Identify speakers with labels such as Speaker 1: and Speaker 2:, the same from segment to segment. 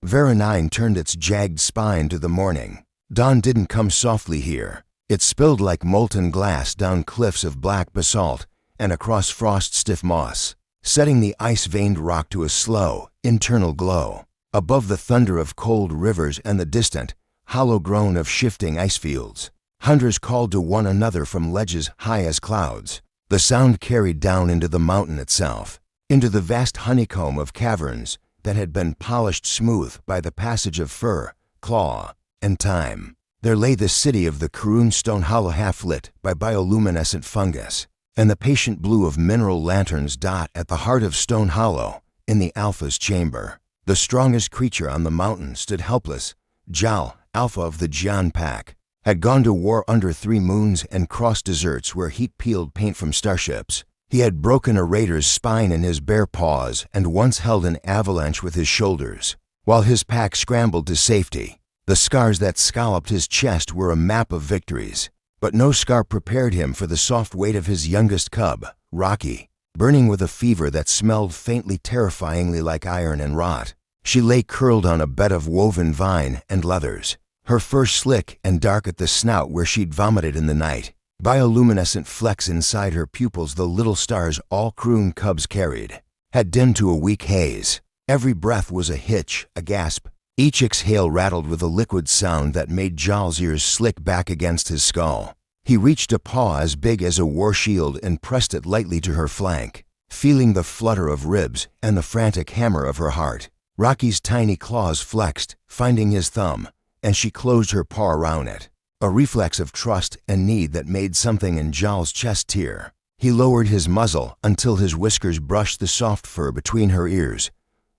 Speaker 1: Vera 9 turned its jagged spine to the morning. Dawn didn't come softly here. It spilled like molten glass down cliffs of black basalt and across frost-stiff moss, setting the ice-veined rock to a slow, internal glow. Above the thunder of cold rivers and the distant, hollow groan of shifting ice fields, hunters called to one another from ledges high as clouds. The sound carried down into the mountain itself, into the vast honeycomb of caverns that had been polished smooth by the passage of fur, claw, and time. There lay the city of the Karun Stone Hollow, half-lit by bioluminescent fungus, and the patient blue of mineral lanterns dot at the heart of Stone Hollow, in the Alpha's chamber. The strongest creature on the mountain stood helpless. Jal, Alpha of the Jian pack, had gone to war under 3 moons and crossed deserts where heat peeled paint from starships. He had broken a raider's spine in his bare paws and once held an avalanche with his shoulders, while his pack scrambled to safety. The scars that scalloped his chest were a map of victories, but no scar prepared him for the soft weight of his youngest cub, Rocky, burning with a fever that smelled faintly terrifyingly like iron and rot. She lay curled on a bed of woven vine and leathers, her fur slick and dark at the snout where she'd vomited in the night. Bioluminescent flecks inside her pupils, the little stars all Karun cubs carried, had dimmed to a weak haze. Every breath was a hitch, a gasp. Each exhale rattled with a liquid sound that made Jal's ears slick back against his skull. He reached a paw as big as a war shield and pressed it lightly to her flank, feeling the flutter of ribs and the frantic hammer of her heart. Rocky's tiny claws flexed, finding his thumb, and she closed her paw around it, a reflex of trust and need that made something in Jal's chest tear. He lowered his muzzle until his whiskers brushed the soft fur between her ears.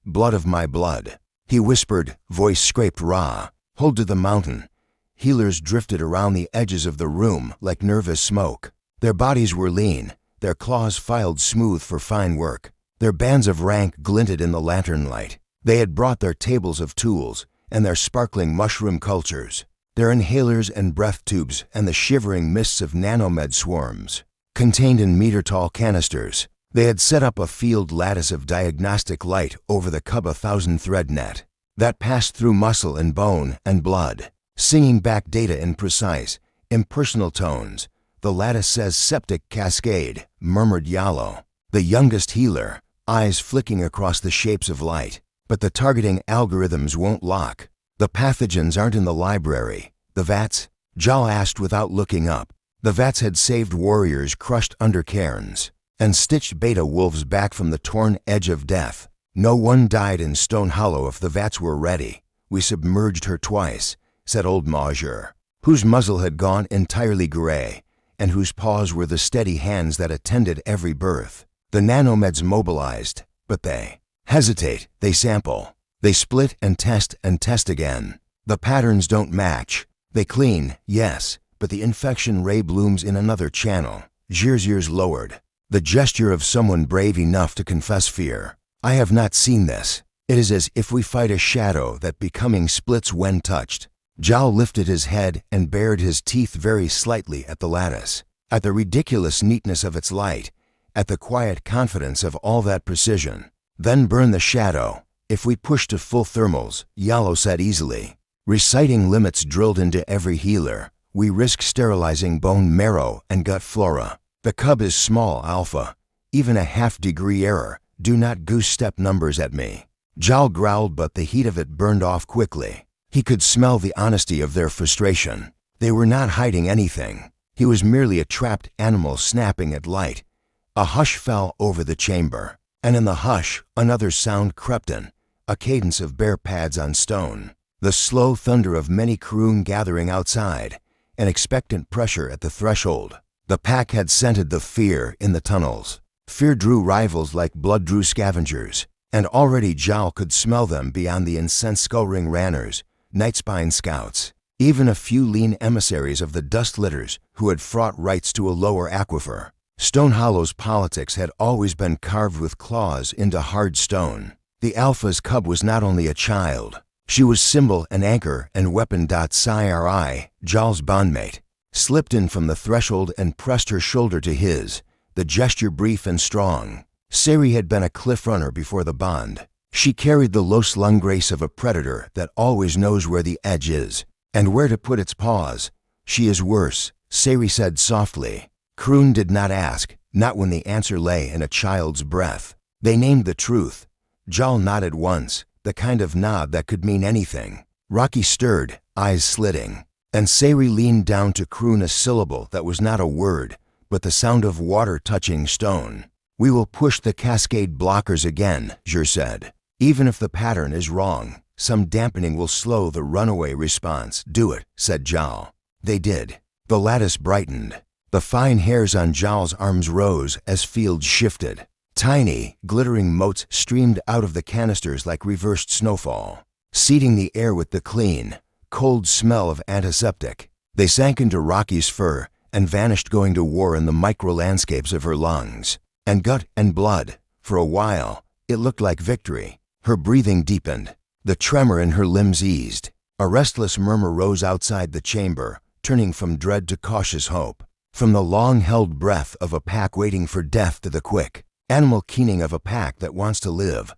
Speaker 1: "Blood of my blood," he whispered, voice scraped raw. "Hold to the mountain." Healers drifted around the edges of the room like nervous smoke. Their bodies were lean, their claws filed smooth for fine work. Their bands of rank glinted in the lantern light. They had brought their tables of tools and their sparkling mushroom cultures, their inhalers and breath tubes and the shivering mists of nanomed swarms, contained in meter-tall canisters. They had set up a field lattice of diagnostic light over the cub, a 1,000-thread net that passed through muscle and bone and blood, singing back data in precise, impersonal tones. "The lattice says septic cascade," murmured Yalo, the youngest healer, eyes flicking across the shapes of light. "But the targeting algorithms won't lock. The pathogens aren't in the library. The vats?" Jal asked without looking up. The vats had saved warriors crushed under cairns and stitched beta wolves back from the torn edge of death. "No one died in Stone Hollow if the vats were ready. We submerged her twice," said old Major, whose muzzle had gone entirely gray and whose paws were the steady hands that attended every birth. "The nanomeds mobilized, but they hesitate, they sample, they split and test again. The patterns don't match. They clean, yes, but the infection ray blooms in another channel." Jir's ears lowered, the gesture of someone brave enough to confess fear. "I have not seen this. It is as if we fight a shadow that becoming splits when touched." Jal lifted his head and bared his teeth very slightly at the lattice, at the ridiculous neatness of its light, at the quiet confidence of all that precision. "Then burn the shadow. If we push to full thermals," Yalo said easily, reciting limits drilled into every healer, "we risk sterilizing bone marrow and gut flora. The cub is small, Alpha. Even a half-degree error. Do not goose-step numbers at me." Jal growled, but the heat of it burned off quickly. He could smell the honesty of their frustration. They were not hiding anything. He was merely a trapped animal snapping at light. A hush fell over the chamber, and in the hush another sound crept in, a cadence of bare pads on stone, the slow thunder of many Karun gathering outside, an expectant pressure at the threshold. The pack had scented the fear in the tunnels. Fear drew rivals like blood drew scavengers, and already Jal could smell them beyond the incensed skull-ring ranners, Nightspine scouts, even a few lean emissaries of the dust litters who had fraught rights to a lower aquifer. Stone Hollow's politics had always been carved with claws into hard stone. The Alpha's cub was not only a child, she was symbol and anchor and weapon. Sci-Fi, Jal's bondmate, slipped in from the threshold and pressed her shoulder to his, the gesture brief and strong. Sari had been a cliff runner before the bond. She carried the low-slung grace of a predator that always knows where the edge is and where to put its paws. She is worse, Sari said softly. Kroon did not ask, not when the answer lay in a child's breath. They named the truth. Jal nodded once, the kind of nod that could mean anything. Rocky stirred, eyes slitting, and Sari leaned down to croon a syllable that was not a word, but the sound of water touching stone. We will push the cascade blockers again, Jur said. Even if the pattern is wrong, some dampening will slow the runaway response. Do it, said Jal. They did. The lattice brightened. The fine hairs on Jal's arms rose as fields shifted. Tiny, glittering motes streamed out of the canisters like reversed snowfall, seeding the air with the clean, cold smell of antiseptic. They sank into Rocky's fur and vanished, going to war in the micro-landscapes of her lungs. And gut and blood. For a while, it looked like victory. Her breathing deepened. The tremor in her limbs eased. A restless murmur rose outside the chamber, turning from dread to cautious hope. From the long-held breath of a pack waiting for death to the quick, animal keening of a pack that wants to live.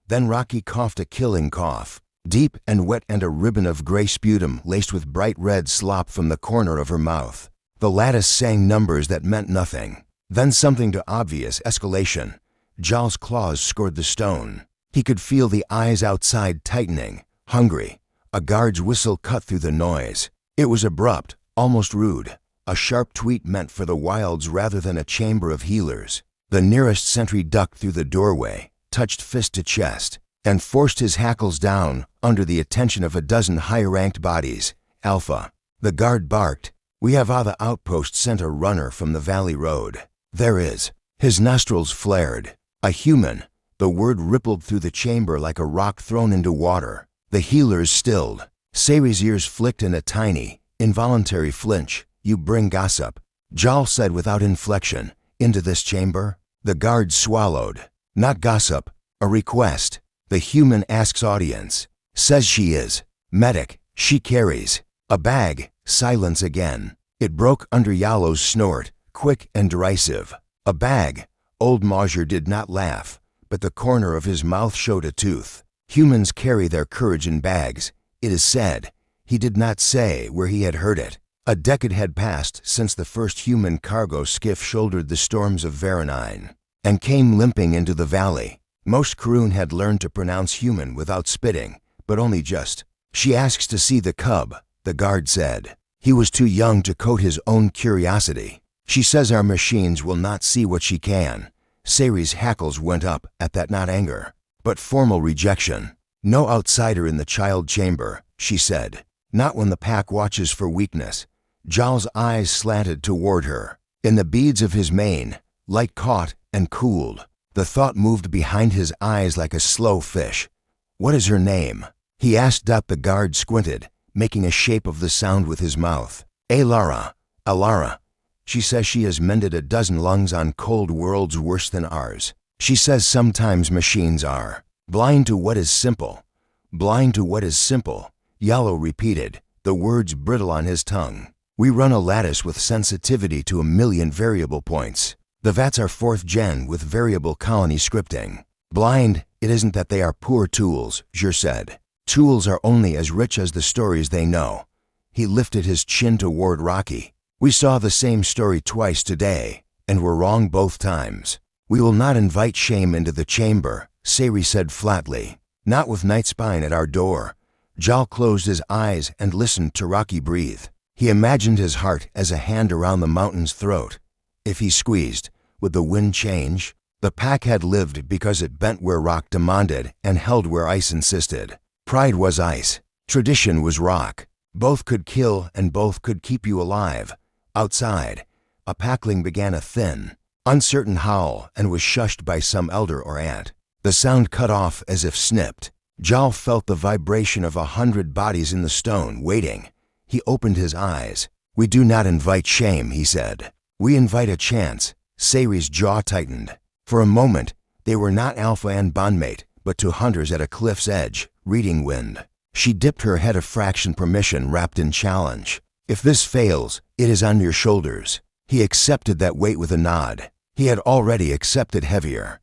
Speaker 1: Then Rocky coughed a killing cough, deep and wet, and a ribbon of gray sputum laced with bright red slop from the corner of her mouth. The lattice sang numbers that meant nothing. Then something to obvious escalation. Jal's claws scored the stone. He could feel the eyes outside tightening, hungry. A guard's whistle cut through the noise. It was abrupt, almost rude. A sharp tweet meant for the wilds rather than a chamber of healers. The nearest sentry ducked through the doorway, touched fist to chest, and forced his hackles down under the attention of a dozen high-ranked bodies. Alpha. The guard barked. We have the outpost sent a runner from the valley road. There is. His nostrils flared. A human. The word rippled through the chamber like a rock thrown into water. The healers stilled. Sari's ears flicked in a tiny, involuntary flinch. You bring gossip, Jal said without inflection, into this chamber? The guard swallowed. Not gossip, a request. The human asks audience. Says she is. Medic, she carries. A bag. Silence again. It broke under Yalo's snort, quick and derisive. A bag. Old Mauger did not laugh, but the corner of his mouth showed a tooth. Humans carry their courage in bags, it is said. He did not say where he had heard it. A decade had passed since the first human cargo skiff shouldered the storms of Varanine and came limping into the valley. Most Kroon had learned to pronounce human without spitting, but only just. She asks to see the cub, the guard said. He was too young to coat his own curiosity. She says our machines will not see what she can. Sari's hackles went up at that, not anger, but formal rejection. No outsider in the child chamber, she said. Not when the pack watches for weakness. Jal's eyes slanted toward her. In the beads of his mane, light caught and cooled. The thought moved behind his eyes like a slow fish. What is her name? He asked. The guard squinted, making a shape of the sound with his mouth. Alara. Alara. She says she has mended a dozen lungs on cold worlds worse than ours. She says sometimes machines are blind to what is simple. Blind to what is simple, Yalo repeated, the words brittle on his tongue. We run a lattice with sensitivity to 1,000,000 variable points. The VATs are 4th gen with variable colony scripting. Blind, it isn't that they are poor tools, Jur said. Tools are only as rich as the stories they know. He lifted his chin toward Rocky. We saw the same story twice today, and were wrong both times. We will not invite shame into the chamber, Sari said flatly. Not with Nightspine at our door. Jal closed his eyes and listened to Rocky breathe. He imagined his heart as a hand around the mountain's throat. If he squeezed, would the wind change? The pack had lived because it bent where rock demanded and held where ice insisted. Pride was ice. Tradition was rock. Both could kill and both could keep you alive. Outside, a packling began a thin, uncertain howl and was shushed by some elder or aunt. The sound cut off as if snipped. Jal felt the vibration of 100 bodies in the stone, waiting. He opened his eyes. We do not invite shame, he said. We invite a chance. Sari's jaw tightened. For a moment, they were not Alpha and bondmate, but two hunters at a cliff's edge, reading wind. She dipped her head a fraction permission wrapped in challenge. If this fails, it is on your shoulders. He accepted that weight with a nod. He had already accepted heavier.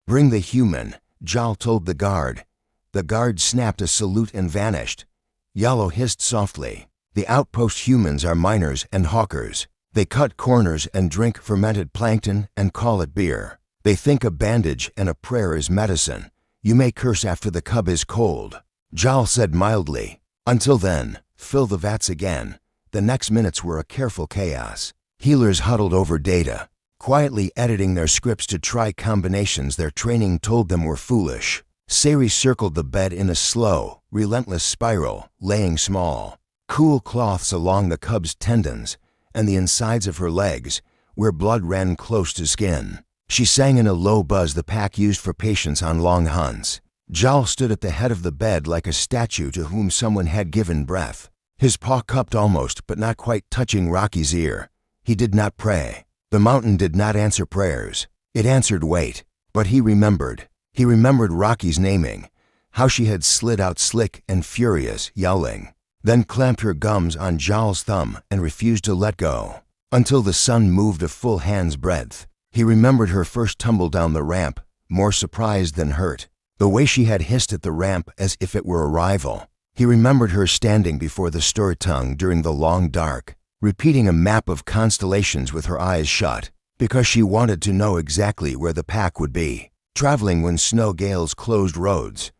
Speaker 1: "Bring the human," Jal told the guard. The guard snapped a salute and vanished. Yellow hissed softly. "The outpost humans are miners and hawkers. They cut corners and drink fermented plankton and call it beer. They think a bandage and a prayer is medicine. You may curse after the cub is cold." Jal said mildly, "Until then, fill the vats again." The next minutes were a careful chaos. Healers huddled over data, quietly editing their scripts to try combinations their training told them were foolish. Sari circled the bed in a slow, relentless spiral, laying small, cool cloths along the cub's tendons and the insides of her legs, where blood ran close to skin. She sang in a low buzz the pack used for patients on long hunts. Jal stood at the head of the bed like a statue to whom someone had given breath, his paw cupped almost but not quite touching Rocky's ear. He did not pray. The mountain did not answer prayers. It answered wait. But he remembered. He remembered Rocky's naming, how she had slid out slick and furious, yelling, then clamped her gums on Jal's thumb and refused to let go, until the sun moved a full hand's breadth. He remembered her first tumble down the ramp, more surprised than hurt, the way she had hissed at the ramp as if it were a rival. He remembered her standing before the store tongue during the long dark, repeating a map of constellations with her eyes shut, because she wanted to know exactly where the pack would be, traveling when snow gales closed roads.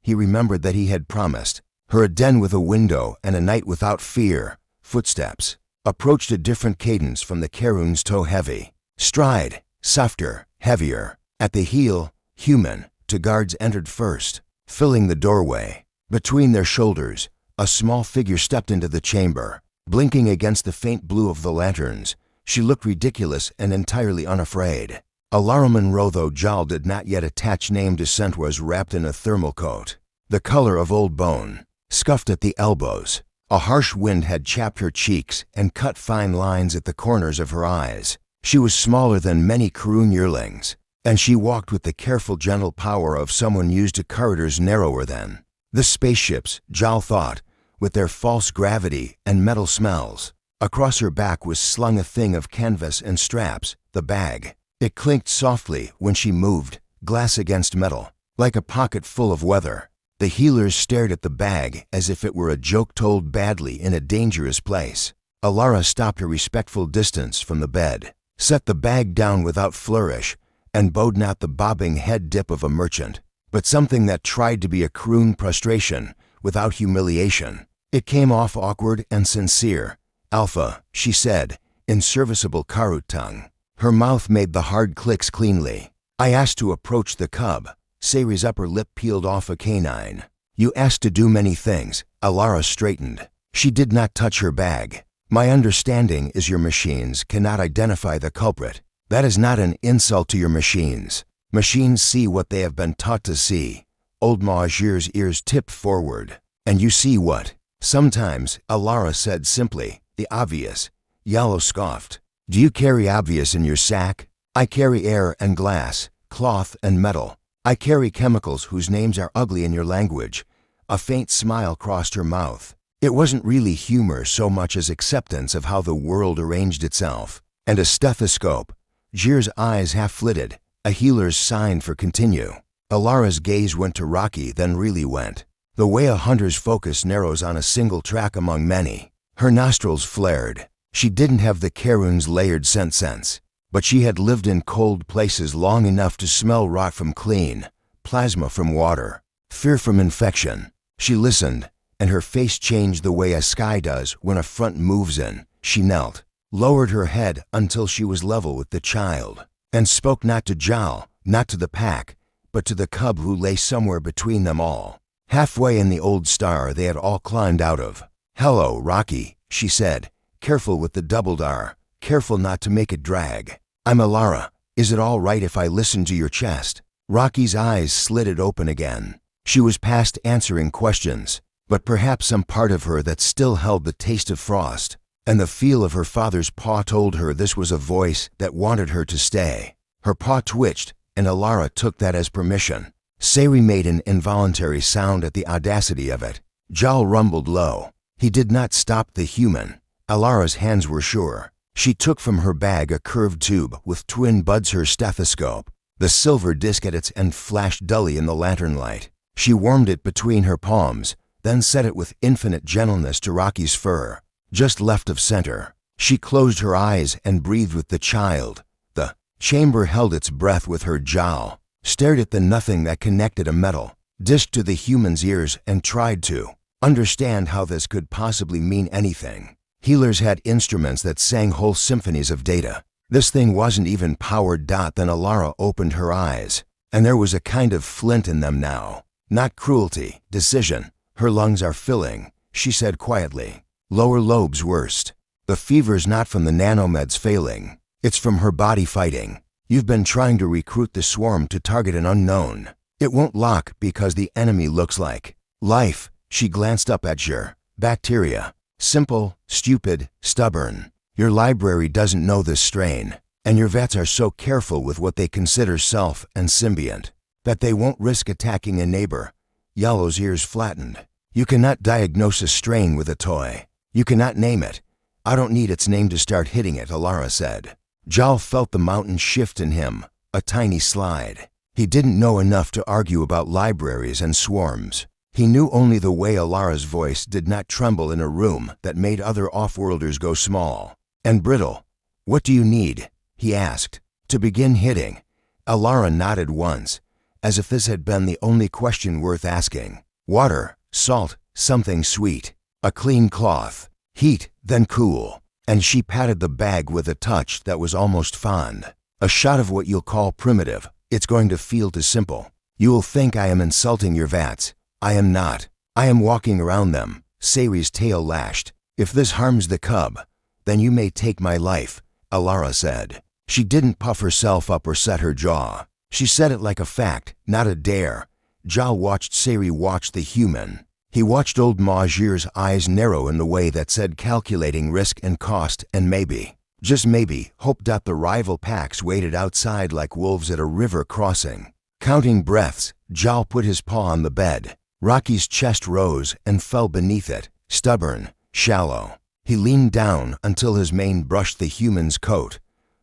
Speaker 1: He remembered that he had promised her a den with a window and a night without fear. Footsteps approached a different cadence from the Karun's toe-heavy stride, softer, heavier. At the heel, human, two guards entered first, filling the doorway. Between their shoulders, a small figure stepped into the chamber, blinking against the faint blue of the lanterns. She looked ridiculous and entirely unafraid. Alara Monroe, though Jal did not yet attach name to scent, was wrapped in a thermal coat, the color of old bone, scuffed at the elbows. A harsh wind had chapped her cheeks and cut fine lines at the corners of her eyes. She was smaller than many Karun yearlings, and she walked with the careful, gentle power of someone used to corridors narrower than the spaceships, Jal thought, with their false gravity and metal smells. Across her back was slung a thing of canvas and straps, the bag. It clinked softly when she moved, glass against metal, like a pocket full of weather. The healers stared at the bag as if it were a joke told badly in a dangerous place. Alara stopped a respectful distance from the bed, set the bag down without flourish, and bowed not the bobbing head dip of a merchant, but something that tried to be a croon prostration without humiliation. It came off awkward and sincere. "Alpha," she said, in serviceable Karut tongue. Her mouth made the hard clicks cleanly. "I asked to approach the cub." Sari's upper lip peeled off a canine. "You asked to do many things." Alara straightened. She did not touch her bag. "My understanding is your machines cannot identify the culprit. That is not an insult to your machines. Machines see what they have been taught to see." Old Majir's ears tipped forward. "And you see what?" "Sometimes," Alara said simply, "the obvious." Yellow scoffed. "Do you carry obvious in your sack?" "I carry air and glass, cloth and metal. I carry chemicals whose names are ugly in your language." A faint smile crossed her mouth. It wasn't really humor so much as acceptance of how the world arranged itself. "And a stethoscope." Jir's eyes half flitted, a healer's sign for continue. Alara's gaze went to Rocky, then really went. The way a hunter's focus narrows on a single track among many. Her nostrils flared. She didn't have the Karun's layered scent sense, but she had lived in cold places long enough to smell rot from clean, plasma from water, fear from infection. She listened, and her face changed the way a sky does when a front moves in. She knelt, lowered her head until she was level with the child, and spoke not to Jal, not to the pack, but to the cub who lay somewhere between them all, halfway in the old star they had all climbed out of. "Hello, Rocky," she said, careful with the doubled R, careful not to make it drag. "I'm Alara. Is it all right if I listen to your chest?" Rocky's eyes slitted open again. She was past answering questions, but perhaps some part of her that still held the taste of frost, and the feel of her father's paw told her this was a voice that wanted her to stay. Her paw twitched, and Alara took that as permission. Sari made an involuntary sound at the audacity of it. Jal rumbled low. He did not stop the human. Alara's hands were sure. She took from her bag a curved tube with twin buds, her stethoscope. The silver disc at its end flashed dully in the lantern light. She warmed it between her palms, then set it with infinite gentleness to Rocky's fur, just left of center. She closed her eyes and breathed with the child. The chamber held its breath with her jowl, stared at the nothing that connected a metal disc to the human's ears and tried to understand how this could possibly mean anything. Healers had instruments that sang whole symphonies of data. This thing wasn't even powered. Then Alara opened her eyes, and there was a kind of flint in them now. Not cruelty, decision. Her lungs are filling, she said quietly. Lower lobes worst. The fever's not from the nanomeds failing. It's from her body fighting. You've been trying to recruit the swarm to target an unknown. It won't lock because the enemy looks like life. She glanced up at your bacteria. Simple, stupid, stubborn. Your library doesn't know this strain, and your vets are so careful with what they consider self and symbiont that they won't risk attacking a neighbor. Yellow's ears flattened. You cannot diagnose a strain with a toy. You cannot name it. I don't need its name to start hitting it, Alara said. Jal felt the mountain shift in him, a tiny slide. He didn't know enough to argue about libraries and swarms. He knew only the way Alara's voice did not tremble in a room that made other off-worlders go small and brittle. What do you need? He asked. To begin hitting. Alara nodded once, as if this had been the only question worth asking. Water, salt, something sweet. A clean cloth. Heat, then cool. And she patted the bag with a touch that was almost fond. A shot of what you'll call primitive. It's going to feel too simple. You will think I am insulting your vats. I am not. I am walking around them. Sayri's tail lashed. If this harms the cub, then you may take my life, Alara said. She didn't puff herself up or set her jaw. She said it like a fact, not a dare. Jal watched Sayri watch the human. He watched old Majir's eyes narrow in the way that said calculating risk and cost and maybe, just maybe, hope. The rival packs waited outside like wolves at a river crossing. Counting breaths, Jal put his paw on the bed. Rocky's chest rose and fell beneath it, stubborn, shallow. He leaned down until his mane brushed the human's coat.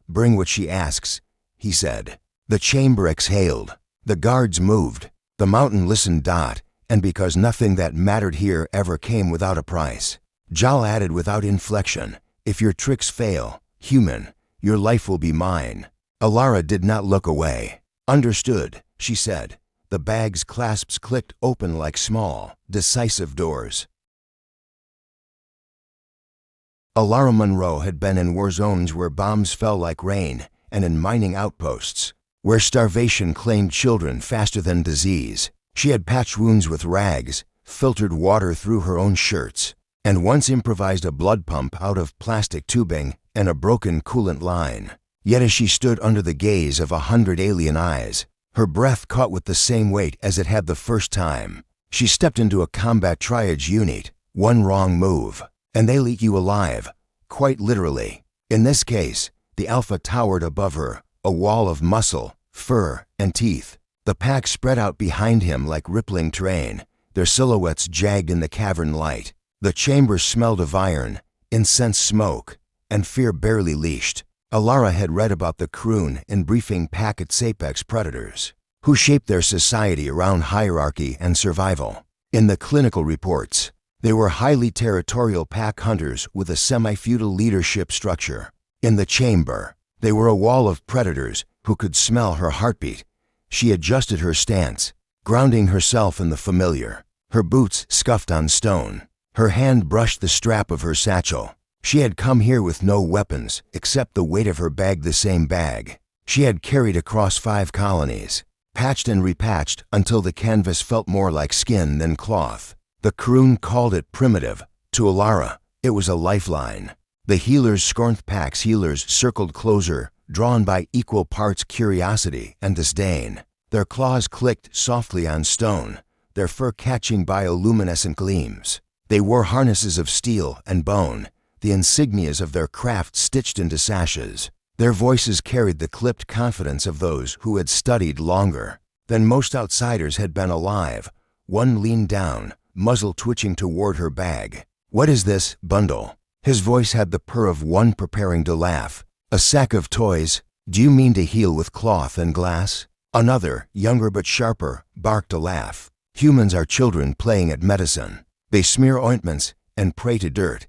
Speaker 1: Bring what she asks, he said. The chamber exhaled. The guards moved. The mountain listened. And because nothing that mattered here ever came without a price. Jal added without inflection, if your tricks fail, human, your life will be mine. Alara did not look away. Understood, she said. The bag's clasps clicked open like small, decisive doors. Alara Monroe had been in war zones where bombs fell like rain, and in mining outposts, where starvation claimed children faster than disease. She had patched wounds with rags, filtered water through her own shirts, and once improvised a blood pump out of plastic tubing and a broken coolant line. Yet as she stood under the gaze of 100 alien eyes, her breath caught with the same weight as it had the first time. She stepped into a combat triage unit. One wrong move, and they'll eat you alive, quite literally. In this case, the Alpha towered above her, a wall of muscle, fur, and teeth. The pack spread out behind him like rippling terrain, their silhouettes jagged in the cavern light. The chamber smelled of iron, incense smoke, and fear barely leashed. Alara had read about the Kroon in briefing packet Sapex predators, who shaped their society around hierarchy and survival. In the clinical reports, they were highly territorial pack hunters with a semi-feudal leadership structure. In the chamber, they were a wall of predators who could smell her heartbeat. She adjusted her stance, grounding herself in the familiar. Her boots scuffed on stone. Her hand brushed the strap of her satchel. She had come here with no weapons except the weight of her bag, the same bag she had carried across 5 colonies, patched and repatched until the canvas felt more like skin than cloth. The Kroon called it primitive. To Alara, it was a lifeline. The healers scorned packs. Healers circled closer, drawn by equal parts curiosity and disdain. Their claws clicked softly on stone, their fur catching bioluminescent gleams. They wore harnesses of steel and bone, the insignias of their craft stitched into sashes. Their voices carried the clipped confidence of those who had studied longer than most outsiders had been alive. One leaned down, muzzle twitching toward her bag. What is this bundle? His voice had the purr of one preparing to laugh. A sack of toys? Do you mean to heal with cloth and glass? Another, younger but sharper, barked a laugh. Humans are children playing at medicine. They smear ointments and pray to dirt.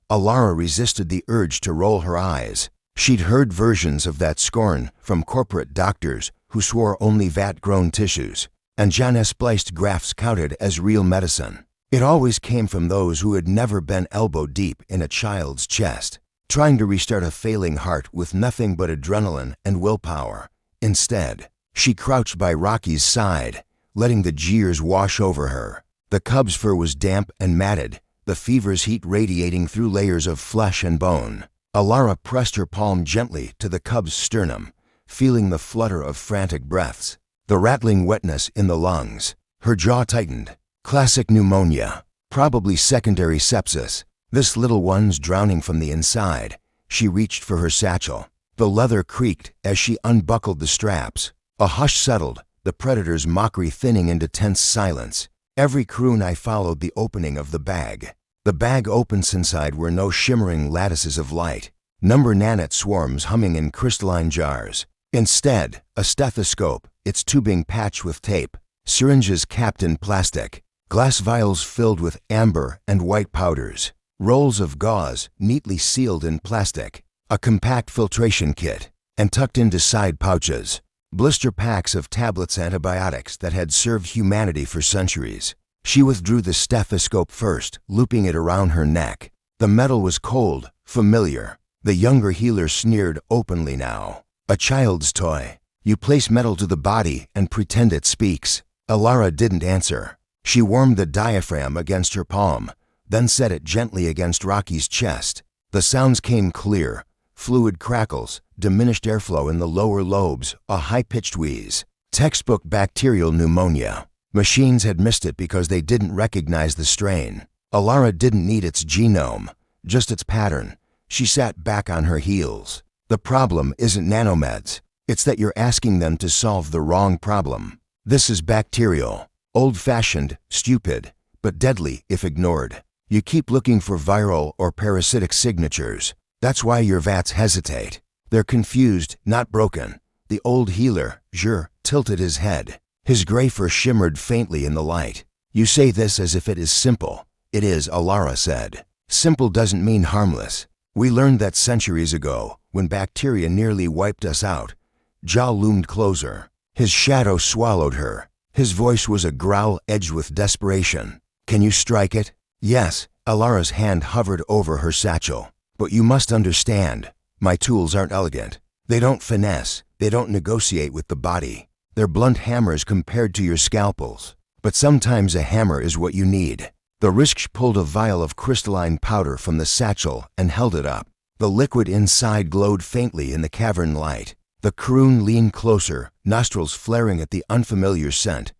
Speaker 1: Alara resisted the urge to roll her eyes. She'd heard versions of that scorn from corporate doctors who swore only vat-grown tissues, and Janus-spliced grafts counted as real medicine. It always came from those who had never been elbow-deep in a child's chest, trying to restart a failing heart with nothing but adrenaline and willpower. Instead, she crouched by Rocky's side, letting the jeers wash over her. The cub's fur was damp and matted, the fever's heat radiating through layers of flesh and bone. Alara pressed her palm gently to the cub's sternum, feeling the flutter of frantic breaths, the rattling wetness in the lungs. Her jaw tightened. Classic pneumonia, probably secondary sepsis. This little one's drowning from the inside. She reached for her satchel. The leather creaked as she unbuckled the straps. A hush settled, the predator's mockery thinning into tense silence. Every croon I followed the opening of the bag. The bag opens inside were no shimmering lattices of light, number nanet swarms humming in crystalline jars. Instead, a stethoscope, its tubing patched with tape, syringes capped in plastic, glass vials filled with amber and white powders, rolls of gauze neatly sealed in plastic, a compact filtration kit, and tucked into side pouches, blister packs of tablets antibiotics that had served humanity for centuries. She withdrew the stethoscope first, looping it around her neck. The metal was cold, familiar. The younger healer sneered openly now. A child's toy. You place metal to the body and pretend it speaks. Alara didn't answer. She warmed the diaphragm against her palm, then set it gently against Rocky's chest. The sounds came clear. Fluid crackles, diminished airflow in the lower lobes, a high-pitched wheeze. Textbook bacterial pneumonia. Machines had missed it because they didn't recognize the strain. Alara didn't need its genome, just its pattern. She sat back on her heels. The problem isn't nanomeds. It's that you're asking them to solve the wrong problem. This is bacterial, old-fashioned, stupid, but deadly if ignored. You keep looking for viral or parasitic signatures. That's why your vats hesitate. They're confused, not broken. The old healer, Jur, tilted his head. His gray fur shimmered faintly in the light. You say this as if it is simple. It is, Alara said. Simple doesn't mean harmless. We learned that centuries ago, when bacteria nearly wiped us out. Jal loomed closer. His shadow swallowed her. His voice was a growl edged with desperation. Can you strike it? Yes. Alara's hand hovered over her satchel. But you must understand, my tools aren't elegant. They don't finesse. They don't negotiate with the body. They're blunt hammers compared to your scalpels. But sometimes a hammer is what you need. The Rishk pulled a vial of crystalline powder from the satchel and held it up. The liquid inside glowed faintly in the cavern light. The croon leaned closer, nostrils flaring at the unfamiliar scent.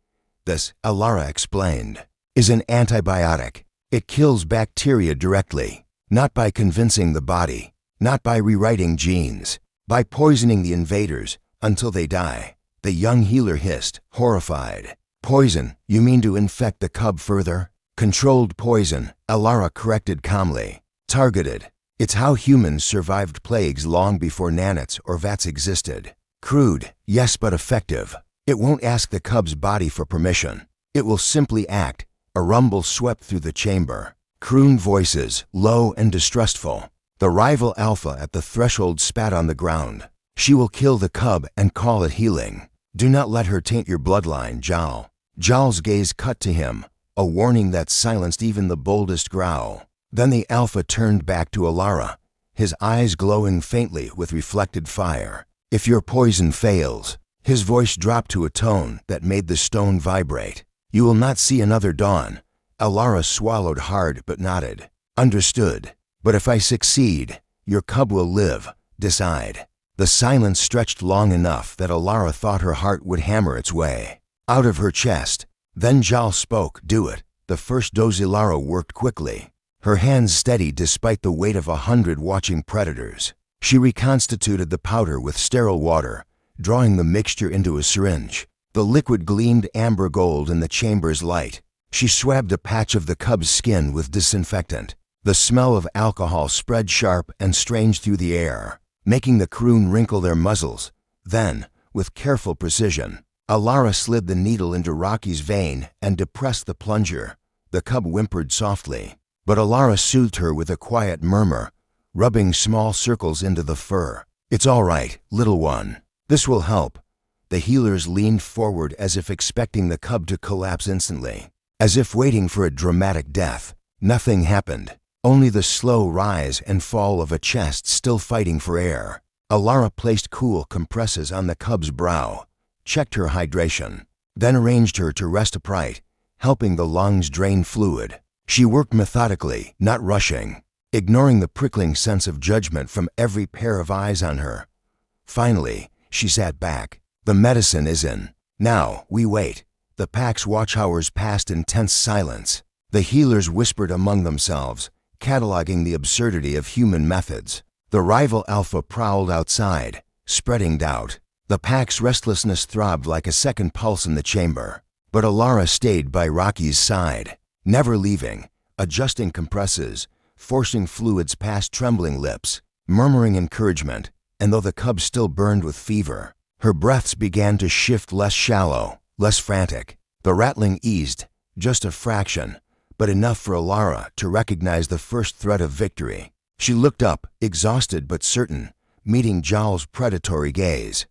Speaker 1: This, Alara explained, is an antibiotic. It kills bacteria directly, not by convincing the body, not by rewriting genes, by poisoning the invaders until they die. The young healer hissed, horrified. Poison? You mean to infect the cub further? Controlled poison, Alara corrected calmly. Targeted. It's how humans survived plagues long before nanets or vats existed. Crude, yes, but effective. It won't ask the cub's body for permission. It will simply act. A rumble swept through the chamber. Croon voices, low and distrustful. The rival alpha at the threshold spat on the ground. She will kill the cub and call it healing. Do not let her taint your bloodline, Jal. Jal's gaze cut to him, a warning that silenced even the boldest growl. Then the alpha turned back to Alara, his eyes glowing faintly with reflected fire. If your poison fails, his voice dropped to a tone that made the stone vibrate. You will not see another dawn. Alara swallowed hard but nodded. Understood. But if I succeed, your cub will live. Decide. The silence stretched long enough that Alara thought her heart would hammer its way out of her chest. Then Jal spoke. Do it. The first dose. Alara worked quickly, her hands steady despite the weight of 100 watching predators. She reconstituted the powder with sterile water, drawing the mixture into a syringe. The liquid gleamed amber gold in the chamber's light. She swabbed a patch of the cub's skin with disinfectant. The smell of alcohol spread sharp and strange through the air, making the croon wrinkle their muzzles. Then, with careful precision, Alara slid the needle into Rocky's vein and depressed the plunger. The cub whimpered softly, but Alara soothed her with a quiet murmur, rubbing small circles into the fur. "It's all right, little one. This will help." The healers leaned forward as if expecting the cub to collapse instantly. As if waiting for a dramatic death. Nothing happened. Only the slow rise and fall of a chest still fighting for air. Alara placed cool compresses on the cub's brow, checked her hydration, then arranged her to rest upright, helping the lungs drain fluid. She worked methodically, not rushing, ignoring the prickling sense of judgment from every pair of eyes on her. Finally, she sat back. "The medicine is in. Now, we wait." The pack's watch hours passed in tense silence. The healers whispered among themselves, cataloging the absurdity of human methods. The rival alpha prowled outside, spreading doubt. The pack's restlessness throbbed like a second pulse in the chamber. But Alara stayed by Rocky's side, never leaving, adjusting compresses, forcing fluids past trembling lips, murmuring encouragement, and though the cub still burned with fever, her breaths began to shift less shallow, less frantic. The rattling eased, just a fraction, but enough for Alara to recognize the first threat of victory. She looked up, exhausted but certain, meeting Jal's predatory gaze.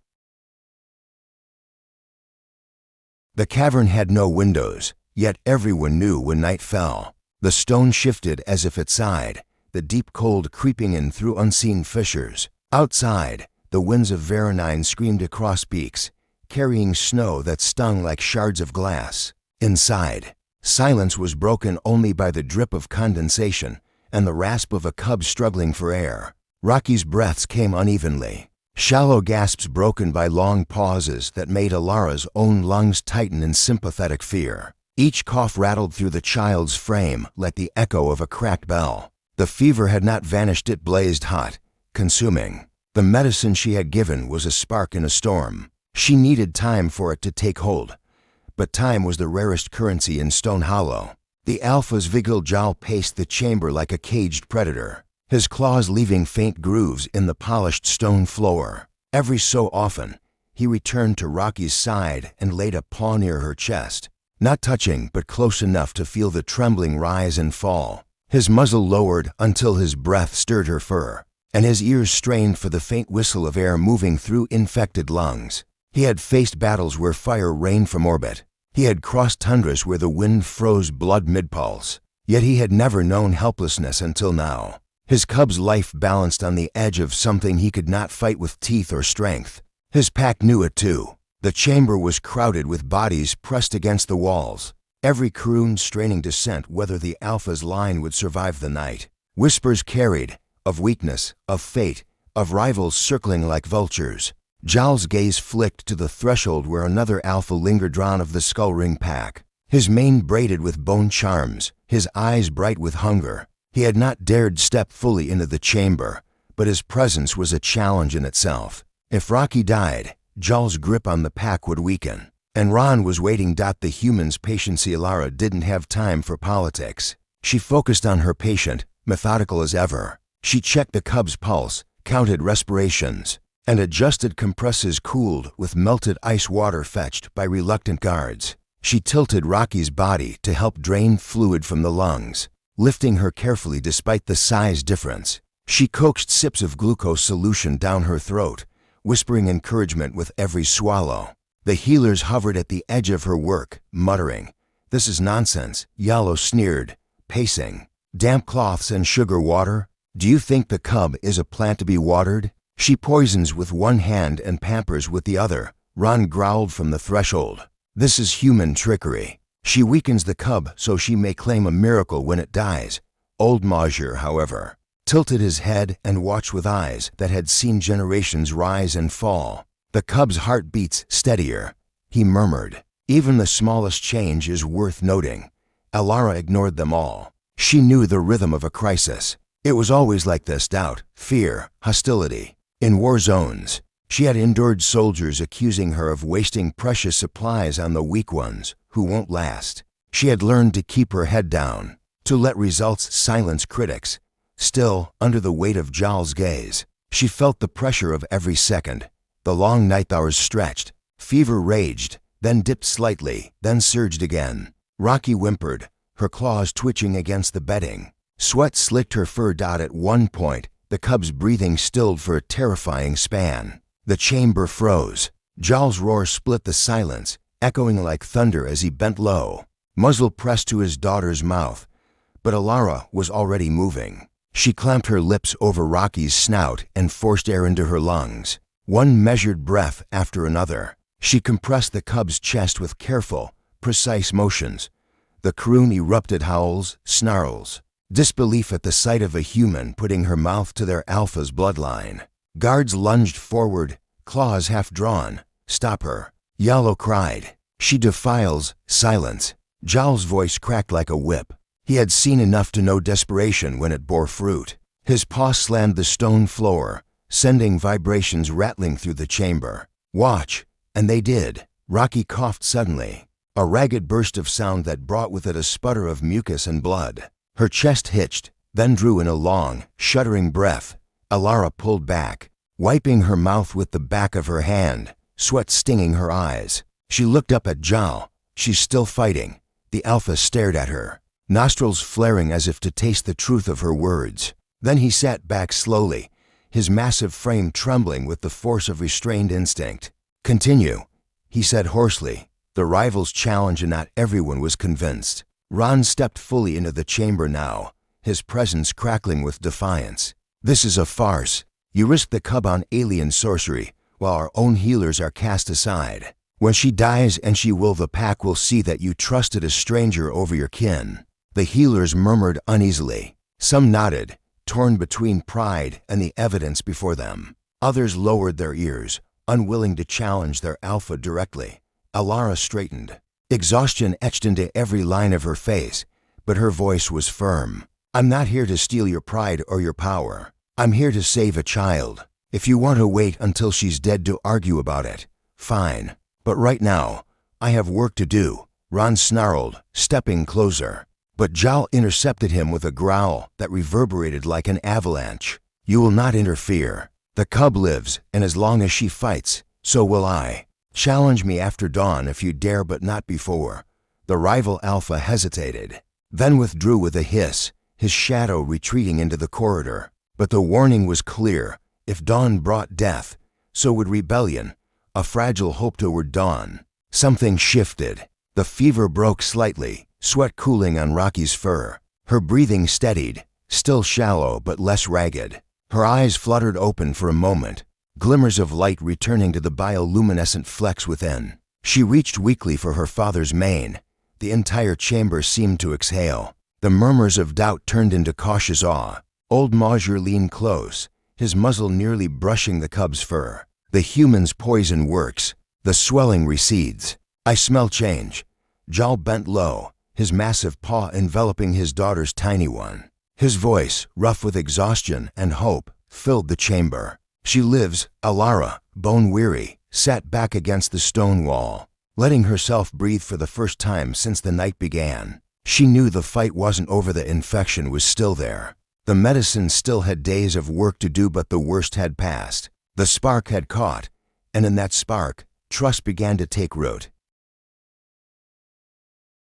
Speaker 1: The cavern had no windows, yet everyone knew when night fell. The stone shifted as if it sighed, the deep cold creeping in through unseen fissures. Outside, the winds of Veronine screamed across peaks, carrying snow that stung like shards of glass. Inside, silence was broken only by the drip of condensation and the rasp of a cub struggling for air. Rocky's breaths came unevenly, shallow gasps broken by long pauses that made Alara's own lungs tighten in sympathetic fear. Each cough rattled through the child's frame like the echo of a cracked bell. The fever had not vanished, it blazed hot, consuming. The medicine she had given was a spark in a storm. She needed time for it to take hold. But time was the rarest currency in Stone Hollow. The alpha's Vigil Jal paced the chamber like a caged predator, his claws leaving faint grooves in the polished stone floor. Every so often, he returned to Rocky's side and laid a paw near her chest, not touching but close enough to feel the trembling rise and fall. His muzzle lowered until his breath stirred her fur, and his ears strained for the faint whistle of air moving through infected lungs. He had faced battles where fire rained from orbit. He had crossed tundras where the wind froze blood mid-pulse. Yet he had never known helplessness until now. His cub's life balanced on the edge of something he could not fight with teeth or strength. His pack knew it too. The chamber was crowded with bodies pressed against the walls, every croon straining to scent whether the alpha's line would survive the night. Whispers carried, of weakness, of fate, of rivals circling like vultures. Jal's gaze flicked to the threshold where another alpha lingered, drawn of the skull ring pack. His mane braided with bone charms, his eyes bright with hunger. He had not dared step fully into the chamber, but his presence was a challenge in itself. If Rocky died, Jal's grip on the pack would weaken. And Ron was waiting. The human's patience. Alara didn't have time for politics. She focused on her patient, methodical as ever. She checked the cub's pulse, counted respirations, and adjusted compresses cooled with melted ice water fetched by reluctant guards. She tilted Rocky's body to help drain fluid from the lungs, lifting her carefully despite the size difference. She coaxed sips of glucose solution down her throat, whispering encouragement with every swallow. The healers hovered at the edge of her work, muttering, "This is nonsense," Yellow sneered, pacing. "Damp cloths and sugar water? Do you think the cub is a plant to be watered? She poisons with one hand and pampers with the other," Ron growled from the threshold. "This is human trickery. She weakens the cub so she may claim a miracle when it dies." Old Major, however, tilted his head and watched with eyes that had seen generations rise and fall. The cub's heart beats steadier. He murmured, "Even the smallest change is worth noting." Alara ignored them all. She knew the rhythm of a crisis. It was always like this: doubt, fear, hostility. In war zones, she had endured soldiers accusing her of wasting precious supplies on the weak ones who won't last. She had learned to keep her head down, to let results silence critics. Still, under the weight of Jal's gaze, she felt the pressure of every second. The long night hours stretched, fever raged, then dipped slightly, then surged again. Rocky whimpered, her claws twitching against the bedding. Sweat slicked her fur. At one point, the cub's breathing stilled for a terrifying span. The chamber froze. Jal's roar split the silence, echoing like thunder as he bent low, muzzle pressed to his daughter's mouth. But Alara was already moving. She clamped her lips over Rocky's snout and forced air into her lungs. One measured breath after another, she compressed the cub's chest with careful, precise motions. The croon erupted howls, snarls, disbelief at the sight of a human putting her mouth to their alpha's bloodline. Guards lunged forward, claws half drawn. "Stop her," Yellow cried. "She defiles." Silence. Jal's voice cracked like a whip. He had seen enough to know desperation when it bore fruit. His paw slammed the stone floor, sending vibrations rattling through the chamber. "Watch." And they did. Rocky coughed suddenly, a ragged burst of sound that brought with it a sputter of mucus and blood. Her chest hitched, then drew in a long, shuddering breath. Alara pulled back, wiping her mouth with the back of her hand, sweat stinging her eyes. She looked up at Jal. "She's still fighting." The alpha stared at her, nostrils flaring as if to taste the truth of her words. Then he sat back slowly, his massive frame trembling with the force of restrained instinct. "Continue," he said hoarsely. The rival's challenge, and not everyone was convinced. Ron stepped fully into the chamber now, his presence crackling with defiance. "This is a farce. You risk the cub on alien sorcery, while our own healers are cast aside. When she dies, and she will, the pack will see that you trusted a stranger over your kin." The healers murmured uneasily. Some nodded, torn between pride and the evidence before them. Others lowered their ears, unwilling to challenge their alpha directly. Alara straightened. Exhaustion etched into every line of her face, but her voice was firm. "I'm not here to steal your pride or your power. I'm here to save a child. If you want to wait until she's dead to argue about it, fine. But right now, I have work to do," Ron snarled, stepping closer. But Jal intercepted him with a growl that reverberated like an avalanche. "You will not interfere. The cub lives, and as long as she fights, so will I. Challenge me after dawn if you dare, but not before." The rival alpha hesitated, then withdrew with a hiss, his shadow retreating into the corridor. But the warning was clear. If dawn brought death, so would rebellion, a fragile hope toward dawn. Something shifted. The fever broke slightly, sweat cooling on Rocky's fur. Her breathing steadied, still shallow but less ragged. Her eyes fluttered open for a moment, glimmers of light returning to the bioluminescent flecks within. She reached weakly for her father's mane. The entire chamber seemed to exhale. The murmurs of doubt turned into cautious awe. Old Mauger leaned close, his muzzle nearly brushing the cub's fur. "The human's poison works. The swelling recedes. I smell change." Jal bent low, his massive paw enveloping his daughter's tiny one. His voice, rough with exhaustion and hope, filled the chamber. "She lives." Alara, bone-weary, sat back against the stone wall, letting herself breathe for the first time since the night began. She knew the fight wasn't over. The infection was still there. The medicine still had days of work to do, but the worst had passed. The spark had caught, and in that spark, trust began to take root.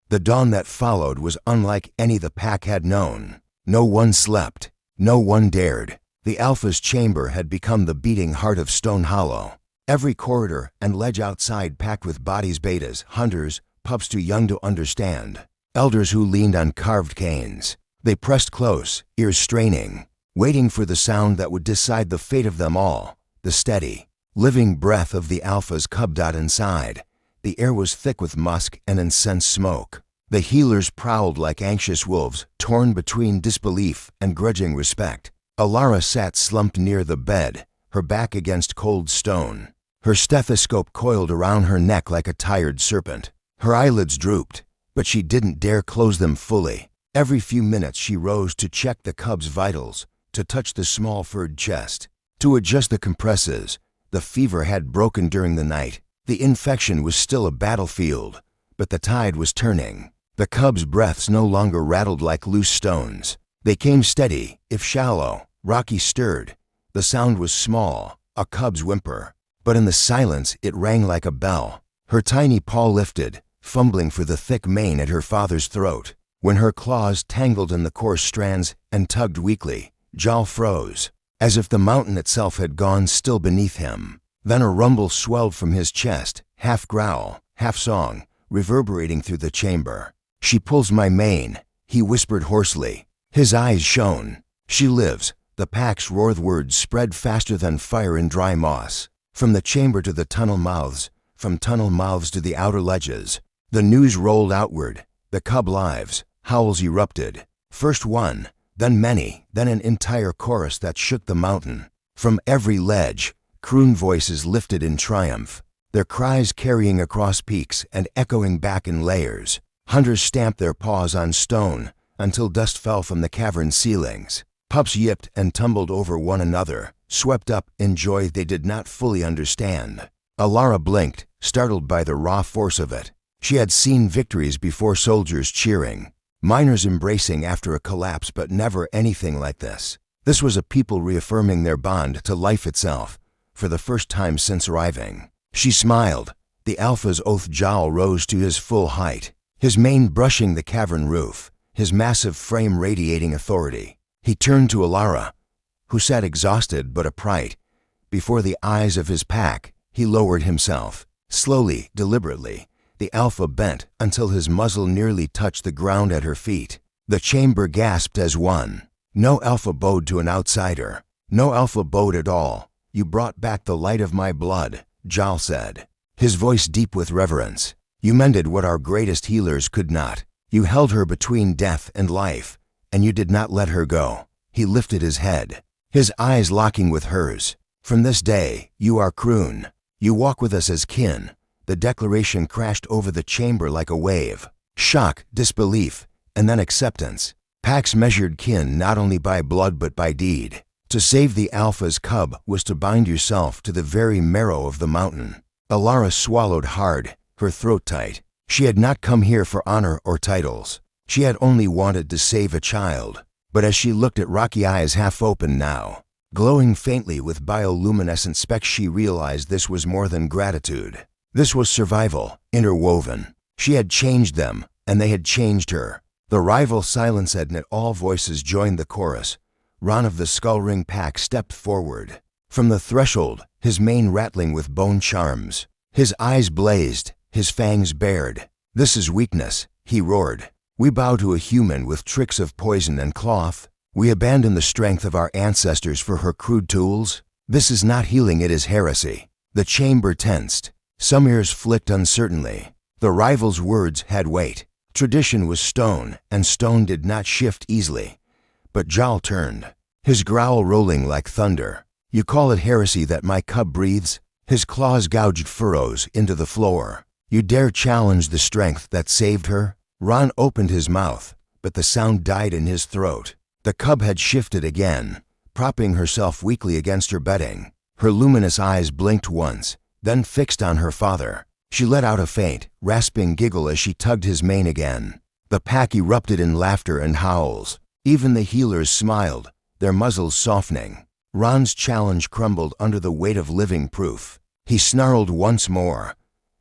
Speaker 1: The dawn that followed was unlike any the pack had known. No one slept. No one dared. The alpha's chamber had become the beating heart of Stone Hollow. Every corridor and ledge outside packed with bodies, betas, hunters, pups too young to understand, elders who leaned on carved canes. They pressed close, ears straining, waiting for the sound that would decide the fate of them all. The steady, living breath of the alpha's cub. Inside, the air was thick with musk and incense smoke. The healers prowled like anxious wolves, torn between disbelief and grudging respect. Alara sat slumped near the bed, her back against cold stone, her stethoscope coiled around her neck like a tired serpent. Her eyelids drooped, but she didn't dare close them fully. Every few minutes she rose to check the cub's vitals, to touch the small furred chest, to adjust the compresses. The fever had broken during the night. The infection was still a battlefield, but the tide was turning. The cub's breaths no longer rattled like loose stones. They came steady, if shallow. Rocky stirred. The sound was small, a cub's whimper, but in the silence it rang like a bell. Her tiny paw lifted, fumbling for the thick mane at her father's throat. When her claws tangled in the coarse strands and tugged weakly, Jal froze, as if the mountain itself had gone still beneath him. Then a rumble swelled from his chest, half growl, half song, reverberating through the chamber. "She pulls my mane," he whispered hoarsely. His eyes shone. "She lives." The pack's roared words spread faster than fire in dry moss. From the chamber to the tunnel mouths, from tunnel mouths to the outer ledges, the news rolled outward. The cub lives. Howls erupted. First one, then many, then an entire chorus that shook the mountain. From every ledge, croon voices lifted in triumph, their cries carrying across peaks and echoing back in layers. Hunters stamped their paws on stone until dust fell from the cavern ceilings. Pups yipped and tumbled over one another, swept up in joy they did not fully understand. Alara blinked, startled by the raw force of it. She had seen victories before, soldiers cheering, miners embracing after a collapse, but never anything like this. This was a people reaffirming their bond to life itself, for the first time since arriving. She smiled. The alpha's oath jowl rose to his full height, his mane brushing the cavern roof, his massive frame radiating authority. He turned to Alara, who sat exhausted but upright. Before the eyes of his pack, he lowered himself. Slowly, deliberately, the alpha bent until his muzzle nearly touched the ground at her feet. The chamber gasped as one. "No alpha bowed to an outsider. No alpha bowed at all. You brought back the light of my blood," Jal said, his voice deep with reverence. "You mended what our greatest healers could not. You held her between death and life, and you did not let her go." He lifted his head, his eyes locking with hers. "From this day, you are Croon. You walk with us as kin." The declaration crashed over the chamber like a wave. Shock, disbelief, and then acceptance. Packs measured kin not only by blood but by deed. To save the alpha's cub was to bind yourself to the very marrow of the mountain. Alara swallowed hard, her throat tight. She had not come here for honor or titles. She had only wanted to save a child. But as she looked at rocky eyes half open now, glowing faintly with bioluminescent specks, she realized this was more than gratitude. This was survival, interwoven. She had changed them, and they had changed her. The rival silenced, and all voices joined the chorus. Ron of the Skullring pack stepped forward. From the threshold, his mane rattling with bone charms. His eyes blazed, his fangs bared. "This is weakness," he roared. "We bow to a human with tricks of poison and cloth. We abandon the strength of our ancestors for her crude tools. This is not healing, it is heresy." The chamber tensed. Some ears flicked uncertainly. The rival's words had weight. Tradition was stone, and stone did not shift easily. But Jal turned, his growl rolling like thunder. "You call it heresy that my cub breathes?" His claws gouged furrows into the floor. "You dare challenge the strength that saved her?" Ron opened his mouth, but the sound died in his throat. The cub had shifted again, propping herself weakly against her bedding. Her luminous eyes blinked once, then fixed on her father. She let out a faint, rasping giggle as she tugged his mane again. The pack erupted in laughter and howls. Even the healers smiled, their muzzles softening. Ron's challenge crumbled under the weight of living proof. He snarled once more,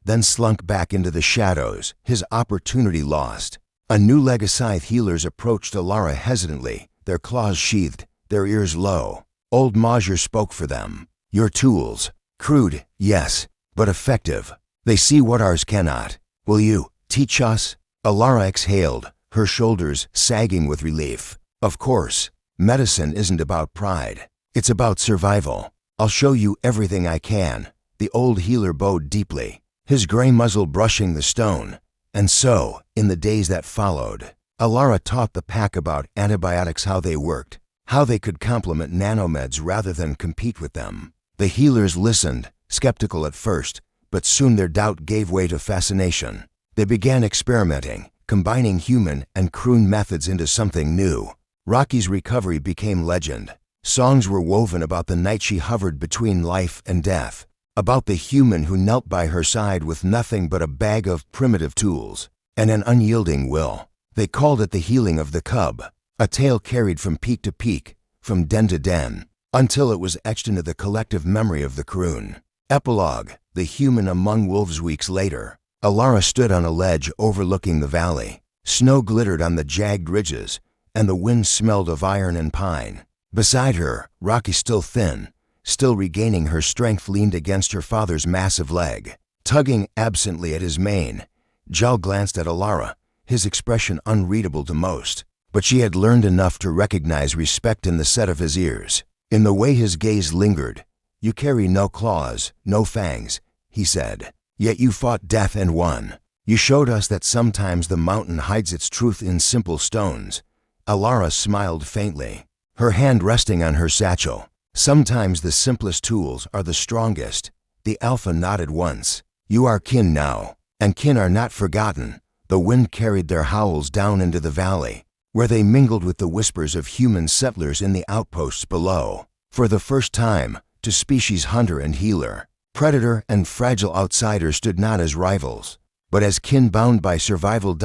Speaker 1: then slunk back into the shadows, his opportunity lost. A new Legacythe healers approached Alara hesitantly, their claws sheathed, their ears low. Old Major spoke for them. "Your tools. Crude, yes, but effective. They see what ours cannot. Will you teach us?" Alara exhaled, her shoulders sagging with relief. "Of course. Medicine isn't about pride. It's about survival. I'll show you everything I can." The old healer bowed deeply, his gray muzzle brushing the stone. And so, in the days that followed, Alara taught the pack about antibiotics, how they worked, how they could complement nanomeds rather than compete with them. The healers listened, skeptical at first, but soon their doubt gave way to fascination. They began experimenting, combining human and Croon methods into something new. Rocky's recovery became legend. Songs were woven about the night she hovered between life and death, about the human who knelt by her side with nothing but a bag of primitive tools and an unyielding will. They called it the healing of the cub, a tale carried from peak to peak, from den to den, until it was etched into the collective memory of the Croon. Epilogue. the human among wolves. Weeks later, Alara stood on a ledge overlooking the valley. Snow glittered on the jagged ridges, and the wind smelled of iron and pine. Beside her, Rocky, still thin, still regaining her strength, leaned against her father's massive leg, tugging absently at his mane. Jal glanced at Alara, his expression unreadable to most, but she had learned enough to recognize respect in the set of his ears, in the way his gaze lingered. "You carry no claws, no fangs," he said, "yet you fought death and won. You showed us that sometimes the mountain hides its truth in simple stones." Alara smiled faintly, her hand resting on her satchel. "Sometimes the simplest tools are the strongest." The Alpha nodded once. "You are kin now, and kin are not forgotten." The wind carried their howls down into the valley, where they mingled with the whispers of human settlers in the outposts below. For the first time, to species hunter and healer, predator and fragile outsider stood not as rivals, but as kin bound by survival.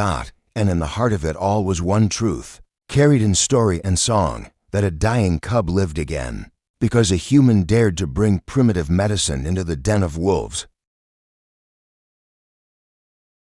Speaker 1: And in the heart of it all was one truth, carried in story and song, that a dying cub lived again, because a human dared to bring primitive medicine into the den of wolves.